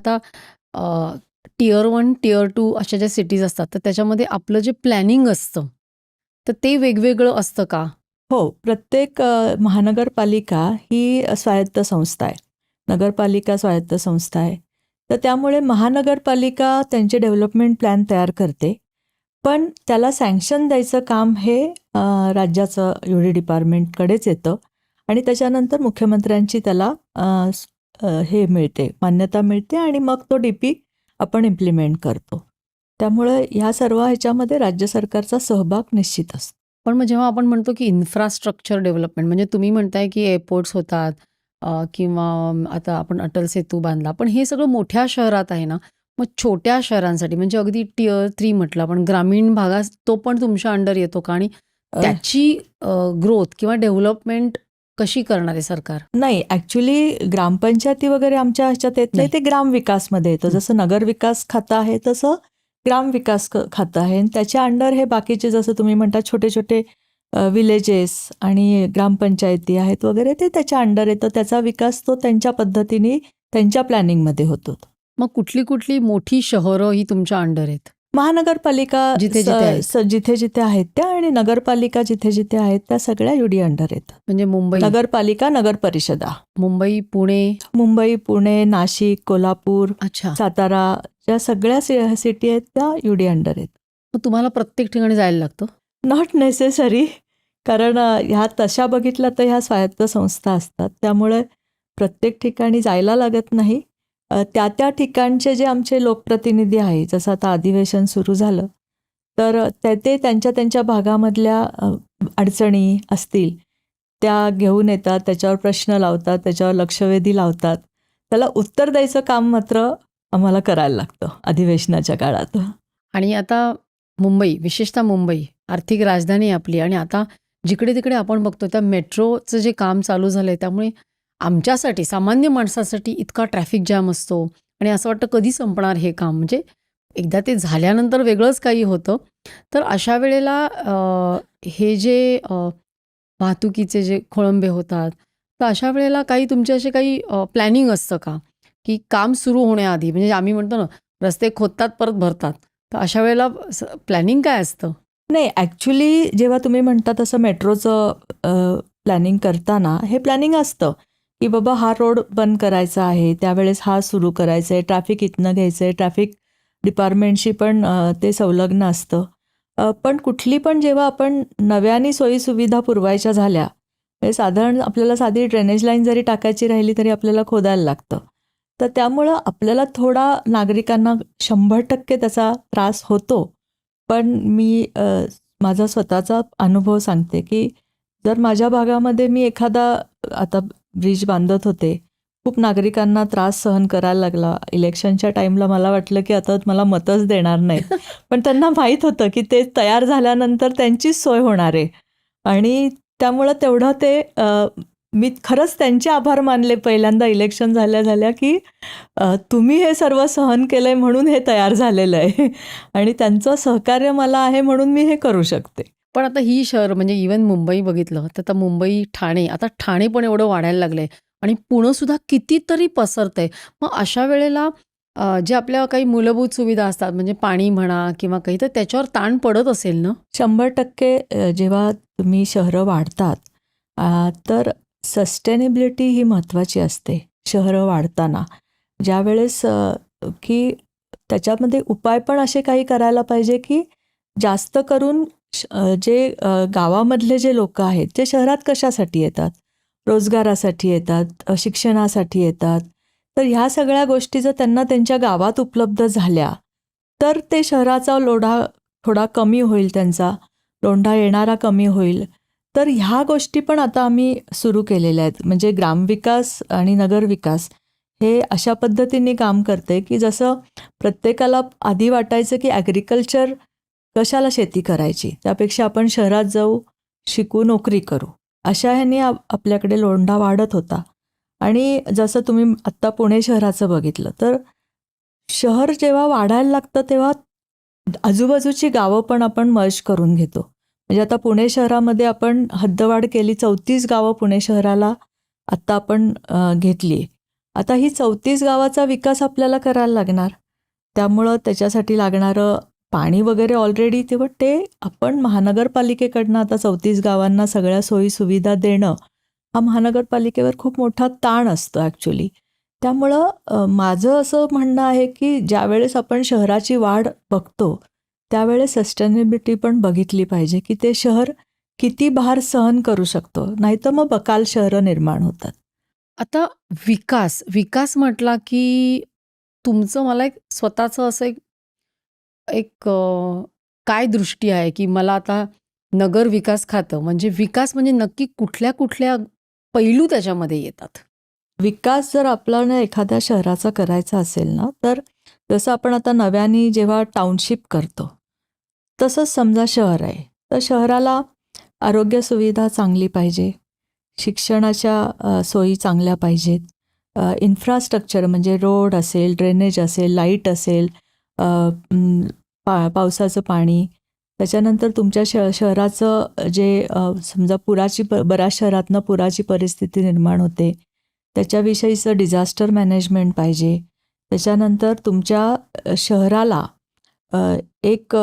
आता tier 1, tier 2 अशा ज्या सिटीज असतात, तर त्याच्यामध्ये आपलं जे प्लॅनिंग असतं, तर ते वेगवेगळं असतं का? हो, प्रत्येक महानगरपालिका ही स्वायत्त संस्था आहे. नगरपालिका स्वायत्त संस्था आहे. तर त्यामुळे महानगरपालिका त्यांचे डेव्हलपमेंट प्लॅन तयार करते. पण त्याला सँक्शन द्यायचं काम हे राज्याचं UD डिपार्टमेंटकडेच येतं आणि त्याच्यानंतर मुख्यमंत्र्यांची त्याला हे मिळते, मान्यता मिळते आणि मग तो DP आपण इम्प्लिमेंट करतो. त्यामुळे ह्या सर्व ह्याच्यामध्ये राज्य सरकारचा सहभाग निश्चित असतो. पण मग जेव्हा आपण म्हणतो की इन्फ्रास्ट्रक्चर डेव्हलपमेंट, म्हणजे तुम्ही म्हणताय की एअरपोर्ट्स होतात किंवा आता आपण अटल सेतू बांधला, पण हे सगळं मोठ्या शहरात आहे ना. मग छोट्या शहरांसाठी म्हणजे अगदी टियर 3 म्हटलं, पण ग्रामीण भागात तो पण तुमच्या अंडर येतो का? आणि त्याची ग्रोथ किंवा डेव्हलपमेंट कशी करणार आहे सरकार? नाही, ॲक्च्युली ग्रामपंचायती वगैरे आमच्या ह्याच्यात येत नाही, ते ग्रामविकासमध्ये येतं. जसं नगरविकास खातं आहे तसं ग्रामविकास खातं आहे आणि त्याच्या अंडर हे बाकीचे जसं तुम्ही म्हणता छोटे छोटे विलेजेस आणि ग्रामपंचायती आहेत वगैरे ते त्याच्या अंडर येतं. त्याचा विकास तो त्यांच्या पद्धतीने त्यांच्या प्लॅनिंगमध्ये होतो. मग कुठली कुठली मोठी शहरं ही तुमच्या अंडर आहेत? महानगरपालिका जिथे जिथे आहेत त्या आणि नगरपालिका जिथे आहेत त्या सगळ्या UD अंडर येतात. म्हणजे मुंबई, नगरपालिका, नगर परिषदा, मुंबई, पुणे, नाशिक, कोल्हापूर, अच्छा, सातारा, ज्या सगळ्या सिटी आहेत त्या UD अंडर आहेत. मग तुम्हाला प्रत्येक ठिकाणी जायला लागतं? नॉट नेसेसरी, कारण ह्या तशा बघितल्या तर ह्या स्वायत्त संस्था असतात, त्यामुळे प्रत्येक ठिकाणी जायला लागत नाही. त्या ठिकाणचे जे आमचे लोकप्रतिनिधी आहेत, जसं आता अधिवेशन सुरू झालं तर ते त्यांच्या भागामधल्या अडचणी असतील त्या घेऊन येतात, त्याच्यावर प्रश्न लावतात, त्याच्यावर लक्षवेधी लावतात. त्याला उत्तर द्यायचं काम मात्र आम्हाला करायला लागतं अधिवेशनाच्या काळात. आणि आता मुंबई, विशेषतः मुंबई आर्थिक राजधानी आहे आपली, आणि आता जिकडे तिकडे आपण बघतो त्या मेट्रोचं जे काम चालू झालं आहे, त्यामुळे आमच्यासाठी सामान्य माणसासाठी इतका ट्रॅफिक जॅम असतो आणि असं वाटतं कधी संपणार हे काम. म्हणजे एकदा ते झाल्यानंतर वेगळंच काही होतं. तर अशा वेळेला हे जे वाहतुकीचे जे खोळंबे होतात, तर अशा वेळेला काही तुमचे असे काही प्लॅनिंग असतं का, की काम सुरू होण्याआधी? म्हणजे आम्ही म्हणतो ना, रस्ते खोदतात परत भरतात, तर अशा वेळेला प्लॅनिंग काय असतं? नाही, ॲक्च्युली जेव्हा तुम्ही म्हणता तसं मेट्रोचं प्लॅनिंग करताना हे प्लॅनिंग असतं की बाबा हा रोड बंद करायचा आहे, त्यावेळेस हा सुरू करायचा आहे, ट्रॅफिक इथनं घ्यायचं आहे, ट्रॅफिक डिपार्टमेंटशी पण ते संलग्न असतं. पण कुठली पण जेव्हा आपण नव्याने सोयीसुविधा पुरवायच्या झाल्या, म्हणजे साधारण आपल्याला साधी ड्रेनेज लाईन जरी टाकायची राहिली तरी आपल्याला खोदायला लागतं. तर त्यामुळं आपल्याला थोडा नागरिकांना 100% त्याचा त्रास होतो. पण मी माझा स्वतःचा अनुभव सांगते की जर माझ्या भागामध्ये मी एखादा आता ब्रिज बांधत होते, खूप नागरिकांना त्रास सहन करायला लागला. इलेक्शनच्या टाईमला मला वाटलं की आता मला मतच देणार नाहीत. पण त्यांना माहीत होतं की ते तयार झाल्यानंतर त्यांचीच सोय होणार आहे आणि त्यामुळं तेवढं ते मी खरंच त्यांचे आभार मानले पहिल्यांदा इलेक्शन झाल्या की तुम्ही हे सर्व सहन केलंय म्हणून हे तयार झालेलं आहे आणि त्यांचं सहकार्य मला आहे म्हणून मी हे करू शकते. पण आता ही शहर म्हणजे इवन मुंबई बघितलं तर आता मुंबई, ठाणे, आता ठाणे पण एवढं वाढायला लागलंय आणि पुणे सुद्धा कितीतरी पसरतंय. मग अशा वेळेला जे आपल्या काही मूलभूत सुविधा असतात, म्हणजे पाणी म्हणा किंवा काही, तर त्याच्यावर ताण पडत असेल ना? 100% जेव्हा तुम्ही शहरं वाढतात तर सस्टेनेबिलिटी ही महत्त्वाची असते शहरं वाढताना. ज्यावेळेस की त्याच्यामध्ये उपाय पण असे काही करायला पाहिजे की जास्त करून जे गावामधले जे लोक आहेत ते शहरात कशासाठी येतात, रोजगारासाठी येतात, शिक्षणासाठी येतात. तर ह्या सगळ्या गोष्टी जर त्यांना त्यांच्या गावात उपलब्ध झाल्या तर ते शहराचा लोढा थोडा कमी होईल, त्यांचा लोंढा येणारा कमी होईल. तर ह्या गोष्टी पण आता आम्ही सुरू केलेल्या आहेत. म्हणजे ग्रामविकास आणि नगरविकास हे अशा पद्धतीने काम करते की जसं प्रत्येकाला आधी वाटायचं की ॲग्रिकल्चर कशाला शेती करायची, त्यापेक्षा आपण शहरात जाऊ, शिकू, नोकरी करू, अशा ह्याने आपल्याकडे लोंढा वाढत होता. आणि जसं तुम्ही आत्ता पुणे शहराचं बघितलं तर शहर जेव्हा वाढायला लागतं तेव्हा आजूबाजूची गावं पण आपण मर्ज करून घेतो. म्हणजे आता पुणे शहरामध्ये आपण हद्दवाढ केली, 34 गावं पुणे शहराला आत्ता आपण घेतली. आता ही 34 गावाचा विकास आपल्याला करायला लागणार. त्यामुळं त्याच्यासाठी लागणारं पाणी वगैरे ऑलरेडी तेव्हा ते आपण महानगरपालिकेकडनं आता 34 गावांना सगळ्या सोयीसुविधा देणं हा महानगरपालिकेवर खूप मोठा ताण असतो ॲक्च्युली. त्यामुळं माझं असं म्हणणं आहे की ज्यावेळेस आपण शहराची वाढ बघतो त्यावेळेस सस्टेनेबिलिटी पण बघितली पाहिजे की ते शहर किती भार सहन करू शकतो, नाहीतर मग बकाल शहरं निर्माण होतात. आता विकास म्हटला की तुमचं मला एक स्वतःचं असं एक एक काय दृष्टी आहे की मला आता नगर विकास खातं म्हणजे विकास म्हणजे नक्की कुठल्या कुठल्या पैलू त्याच्यामध्ये येतात? विकास जर आपल्याला एखाद्या शहराचा करायचा असेल ना, तर जसं आपण आता नव्याने जेव्हा टाउनशिप करतो, तसंच समजा शहर आहे. तर शहराला आरोग्य सुविधा चांगली पाहिजे, शिक्षणाच्या सोयी चांगल्या पाहिजेत, इन्फ्रास्ट्रक्चर म्हणजे रोड असेल, ड्रेनेज असेल, लाईट असेल, पावसाचं पाणी, त्याच्यानंतर तुमच्या शहराचं जे समजा बऱ्याच शहरातनं पुराची परिस्थिती निर्माण होते, त्याच्याविषयीचं डिझास्टर मॅनेजमेंट पाहिजे. त्याच्यानंतर तुमच्या शहराला एक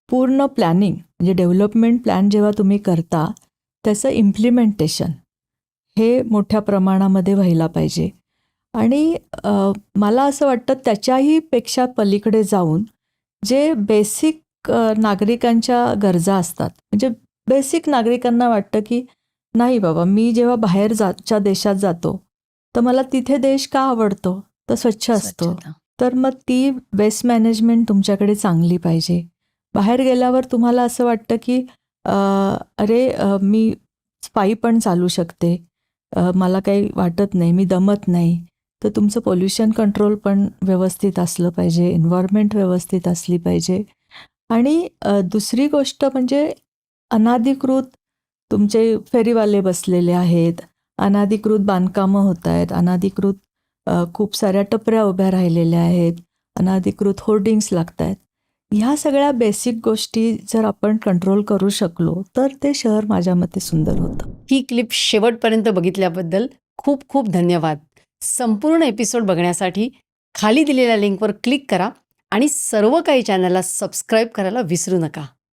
पूर्ण प्लॅनिंग म्हणजे डेव्हलपमेंट प्लॅन जेव्हा तुम्ही करता त्याचं इम्प्लिमेंटेशन हे मोठ्या प्रमाणामध्ये व्हायला पाहिजे. आणि मला असं वाटतं त्याच्याही पेक्षा पलीकडे जाऊन जे बेसिक नागरिकांच्या गरजा असतात, म्हणजे बेसिक नागरिकांना वाटतं की नाही बाबा, मी जेव्हा बाहेरच्या देशात जातो तर मला तिथे देश का आवडतो, तर स्वच्छ असतो. स्वच्छता. तर मग ती वेस्ट मॅनेजमेंट तुमच्याकडे चांगली पाहिजे. बाहेर गेल्यावर तुम्हाला असं वाटतं की मी पायी पण चालू शकते, मला काही वाटत नाही, मी दमत नाही. तर तुमचं पोल्युशन कंट्रोल पण व्यवस्थित असलं पाहिजे, एन्व्हायरमेंट व्यवस्थित असली पाहिजे. आणि दुसरी गोष्ट म्हणजे अनाधिकृत तुमचे फेरीवाले बसलेले आहेत, अनाधिकृत बांधकामं होत आहेत, अनाधिकृत खूप साऱ्या टपऱ्या उभ्या राहिलेल्या आहेत, अनाधिकृत होर्डिंग्स लागत आहेत. ह्या सगळ्या बेसिक गोष्टी जर आपण कंट्रोल करू शकलो तर ते शहर माझ्या मते सुंदर होतं. ही क्लिप शेवटपर्यंत बघितल्याबद्दल खूप खूप धन्यवाद. संपूर्ण एपिसोड बघण्यासाठी खाली दिलेल्या लिंकवर क्लिक करा आणि सर्व काही चॅनलला सबस्क्राईब करायला विसरू नका.